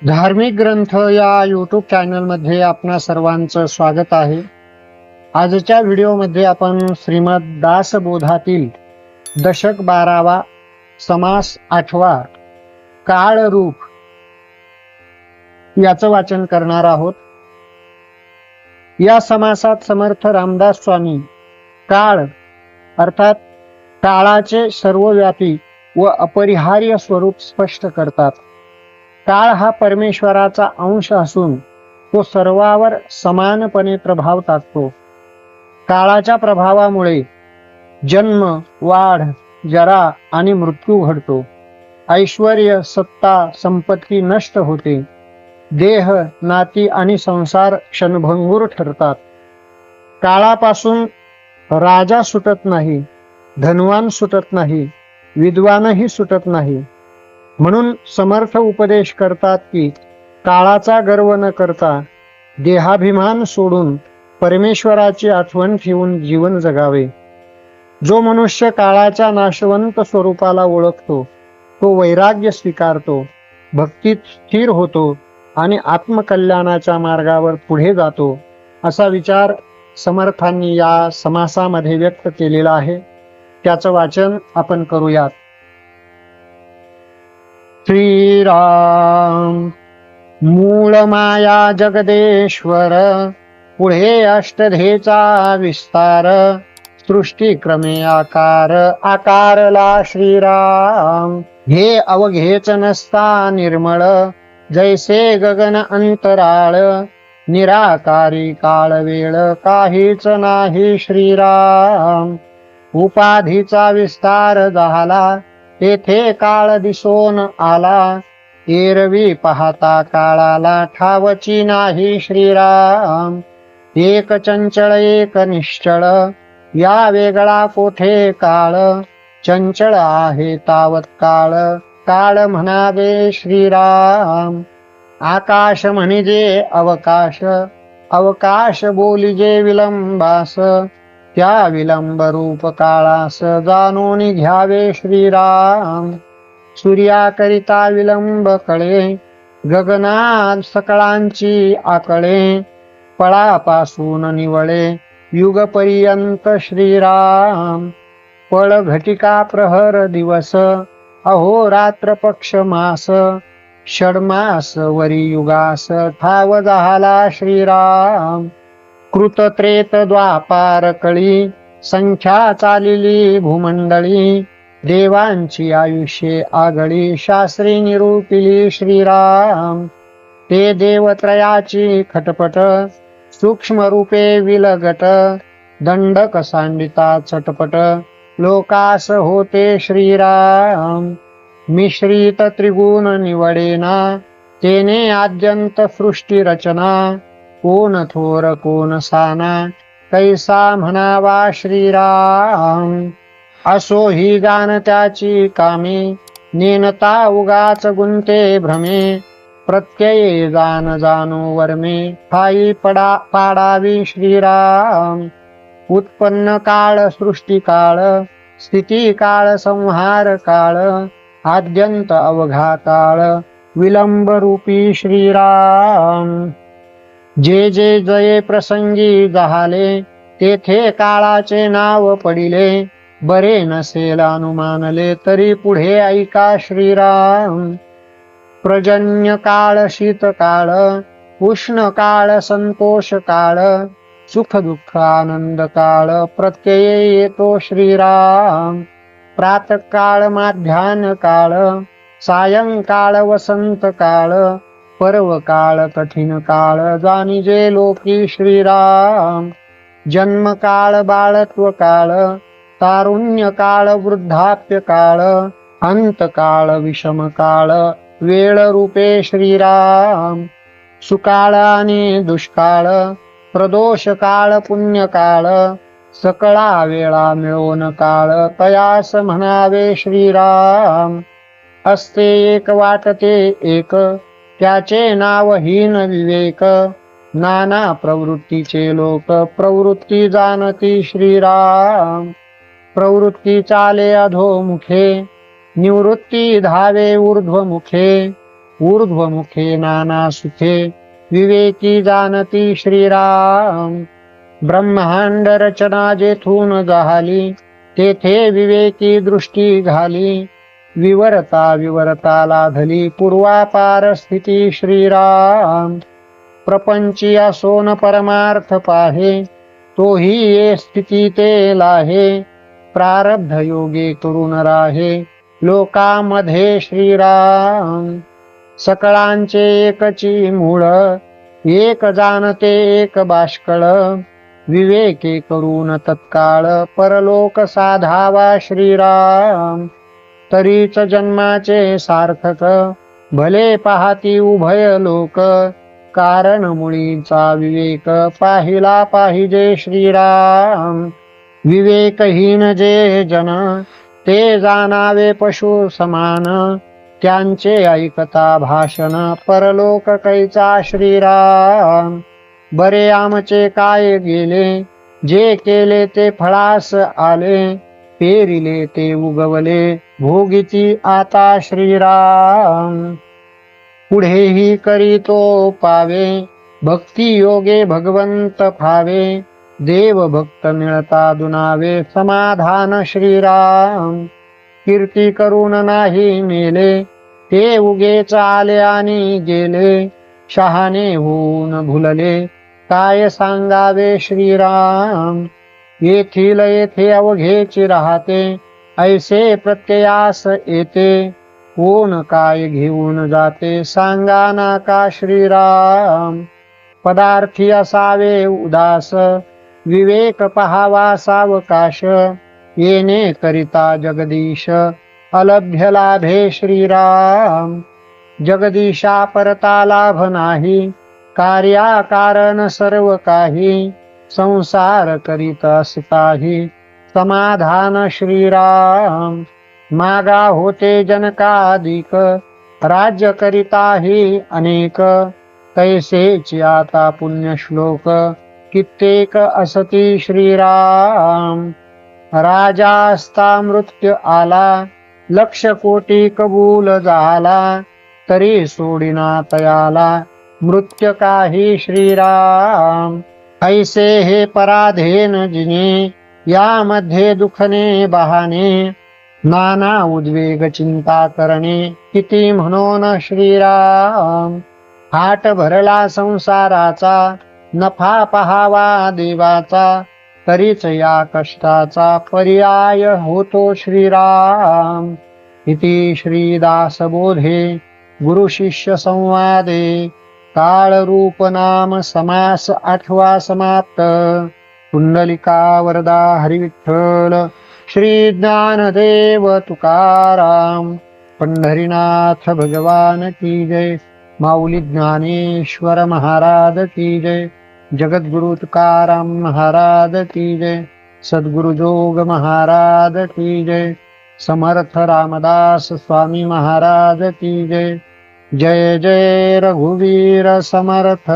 धार्मिक ग्रंथ या यूट्यूब चॅनलमध्ये आपणा सर्वांचं स्वागत आहे. आजच्या व्हिडिओमध्ये आपण श्रीमद दासबोधातील दशक 12वा समास 8वा काळरूप याचं वाचन करणार आहोत. या समासात समर्थ रामदास स्वामी काळ अर्थात काळाचे सर्वव्यापी व अपरिहार्य स्वरूप स्पष्ट करतात. काळ हा परमेश्वराचा अंश असून तो सर्वावर समानपणे प्रभाव टाकतो. काळाच्या प्रभावामुळे जन्म, वाढ, जरा आणि मृत्यू घडतो. ऐश्वर्य, सत्ता, संपत्ती नष्ट होते. देह, नाती आणि संसार क्षणभंगूर ठरतात. काळापासून राजा सुटत नाही, धनवान सुटत नाही, विद्वानही सुटत नाही. म्हणून समर्थ उपदेश करतात की काळाचा गर्व न करता देहाभिमान सोडून परमेश्वराची आठवण ठेवून जीवन जगावे. जो मनुष्य काळाच्या नाशवंत स्वरूपाला ओळखतो तो वैराग्य स्वीकारतो, भक्तीत स्थिर होतो आणि आत्मकल्याणाच्या मार्गावर पुढे जातो, असा विचार समर्थांनी या समासामध्ये व्यक्त केलेला आहे. त्याचं वाचन आपण करूयात. श्रीराम मूळ माया जगदेश्वर, पुढे अष्टधेचा विस्तार, सृष्टीक्रमे आकार आकारला श्रीराम. हे अवघेच नसता निर्मळ, जैसे गगन अंतराळ, निराकारी काळ वेळ काहीच नाही श्रीराम. उपाधीचा विस्तार झाला, तेथे काळ दिसोन आला, एरवी पाहता काळाला ठावची नाही श्रीराम. एक चंचळ एक निश्चळ, या वेगळा कोठे काळ, चंचळ आहे तावत काळ, काळ म्हणावे श्रीराम. आकाश म्हणजे अवकाश, अवकाश बोलिजे विलंबास, त्या विलंब रूप काळास जाणून घ्यावे श्रीराम. सूर्याकरिता विलंब कळे, गगनात सकळांची आकळे, पळापासून निवळे युगपर्यंत श्रीराम. पळ घटिका प्रहर दिवस, अहोरात्र पक्ष मास, षडमास वरी युगास ठाव झाला श्रीराम. कृत त्रेत द्वापार कळी, संख्या चालिली भूमंडळी, देवांची आयुष्ये आगळी शास्त्री निरूपिली श्रीराम. ते देवत्रयाची खटपट, सूक्ष्म रूपे विलगट, दंडक सांडिता चटपट, लोकास होते श्रीराम. मिश्रित त्रिगुण निवडेना, तेने आद्यंत सृष्टी रचना, कोण थोर कोण साना, कैसा म्हणावा श्रीराम. असो ही गान त्याची कामे, नेनता उगाच गुंते भ्रमे, प्रत्यये जान जाणो वर्मे, ठाई पाडावी श्रीराम. उत्पन्न काळ सृष्टी काळ, स्थिती काळ संहार काळ, आद्यंत अवघा काळ, विलंब रूपी श्रीराम. जे जे जये प्रसंगी झाले, तेथे काळाचे नाव पडिले, बरे नसेल अनुमानले तरी पुढे ऐका श्रीराम. प्रजन्य काळ शीत काळ, उष्ण काळ संतोष काळ, सुख दुःख आनंद काळ, प्रत्यये येतो श्रीराम. प्रातःकाळ माध्यान्ह काळ, सायंकाळ वसंत काळ, पर्व काळ कठीण काळ, जाणिजे लोकी श्रीराम. जन्म काळ बाळत्व काळ, तारुण्य काळ वृद्धाप्य काळ, अंत काळ विषम काळ, वेळ रूपे श्रीराम. सुकाळ आणि दुष्काळ, प्रदोष काळ पुण्य काळ, सकळा वेळा मिळवून काळ, तयास म्हणावे श्रीराम. असते एक वाटते एक, त्याचे नाव हीन विवेक, नाना प्रवृत्तीचे लोक प्रवृत्ती जाणती श्रीराम. प्रवृत्ती चाले अधोमुखे, निवृत्ती धावे ऊर्ध्वमुखे, ऊर्ध्वमुखे नाना सुखे विवेकी जाणती श्रीराम. ब्रह्मांड रचना जेथून झाली तेथे विवेकी दृष्टी घाली. विवरता विवरता लाधली पूर्वापार स्थिती श्रीराम. प्रपंची असोन परमार्थ पाहे तोही ये स्थिती ते लाहे. प्रारब्ध योगे करून राहे लोकामध्ये श्रीराम. सकळांचे एकची मूळ एक जाणते एक बाष्कळ. विवेके करून तत्काळ परलोक साधावा श्रीराम. तरीच जन्माचे सार्थक भले पाहती उभय लोक. कारण मुळीचा विवेक पाहिला पाहिजे श्रीराम. विवेकहीन जे जन ते जाणावे पशु समान. त्यांचे ऐकता भाषण परलोक कैचा श्रीराम. बरे आमचे काय गेले जे केले ते फळास आले. पेरिले ते उगवले भोगीती आता श्रीराम. पुढेही करीतो पावे भक्ती योगे भगवंत फावे. देव भक्त मिळता दुनावे समाधान श्रीराम. कीर्ती करून नाही मेले ते उगेच आले आणि गेले. शहाणे होऊन भुलले काय सांगावे श्रीराम. येथील येथे अवघेची राहते ऐसे प्रत्ययास येते. कोण काय घेऊन जाते सांगा ना का श्रीराम. पदार्थी असावे उदास विवेक पहावा सावकाश. येणे करिता जगदीश अलभ्य लाभे श्रीराम. जगदीशा परता लाभ नाही कार्या कारण सर्व काही. संसार करीत असताही समाधान श्रीराम. मागा होते जनकाधिक राज्य करिताही अनेक. तैसेची आता पुण्यश्लोक कित्येक असती श्रीराम. राजा असता मृत्यू आला लक्ष कोटी कबूल झाला. तरी सोडिना तयाला मृत्यू काही श्रीराम. ऐसे हे पराधीन जिने यामध्ये दुखने बहाने. नाना उद्वेग चिंता करणे किती म्हणून श्रीराम. हाट भरला संसाराचा नफा पहावा देवाचा. तरीच या कष्टाचा पर्याय होतो श्रीराम. इति श्रीदासबोधे गुरु शिष्य संवादे काळ रूप नाम समास 8वा समाप्त. कुंडलिका वरदा हरिविठ्ठल श्री ज्ञानदेव तुकाराम. पंढरीनाथ भगवान की जय. माऊली ज्ञानेश्वर महाराज की जय. जगद्गुरु तुकाराम महाराज की जय. सद्गुरु जोग महाराज की जय. समर्थ रामदास स्वामी महाराज की जय. जय जय रघुवीर समर्थ.